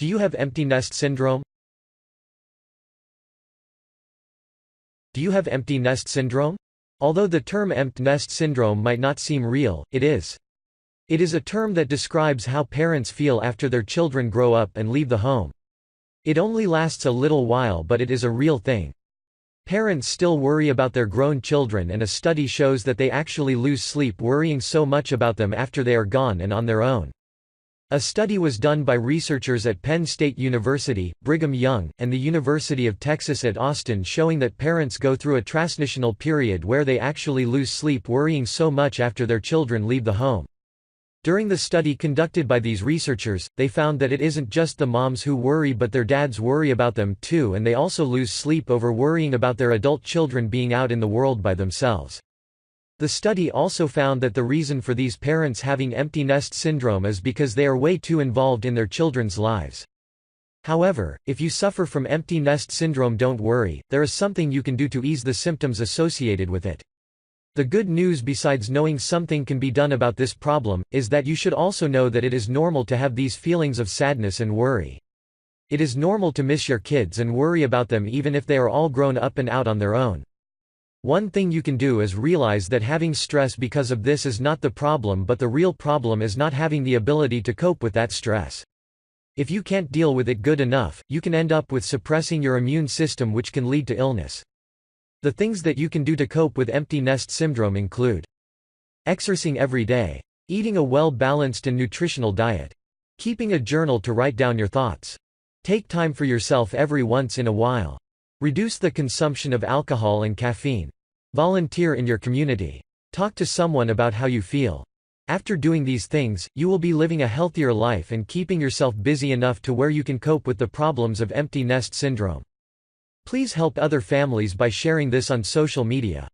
Do you have empty nest syndrome? Do you have empty nest syndrome? Although the term Empt Nest Syndrome might not seem real, it is. It is a term that describes how parents feel after their children grow up and leave the home. It only lasts a little while, but it is a real thing. Parents still worry about their grown children, and a study shows that they actually lose sleep worrying so much about them after they are gone and on their own. A study was done by researchers at Penn State University, Brigham Young, and the University of Texas at Austin, showing that parents go through a trasnitional period where they actually lose sleep worrying so much after their children leave the home. During the study conducted by these researchers, they found that it isn't just the moms who worry, but their dads worry about them too, and they also lose sleep over worrying about their adult children being out in the world by themselves. The study also found that the reason for these parents having empty nest syndrome is because they are way too involved in their children's lives. However, if you suffer from empty nest syndrome, don't worry, there is something you can do to ease the symptoms associated with it. The good news, besides knowing something can be done about this problem, is that you should also know that it is normal to have these feelings of sadness and worry. It is normal to miss your kids and worry about them even if they are all grown up and out on their own. One thing you can do is realize that having stress because of this is not the problem, but the real problem is not having the ability to cope with that stress. If you can't deal with it good enough, you can end up with suppressing your immune system, which can lead to illness. The things that you can do to cope with empty nest syndrome include exercising every day, eating a well-balanced and nutritional diet, keeping a journal to write down your thoughts, take time for yourself every once in a while, reduce the consumption of alcohol and caffeine, volunteer in your community, talk to someone about how you feel. After doing these things, you will be living a healthier life and keeping yourself busy enough to where you can cope with the problems of empty nest syndrome. Please help other families by sharing this on social media.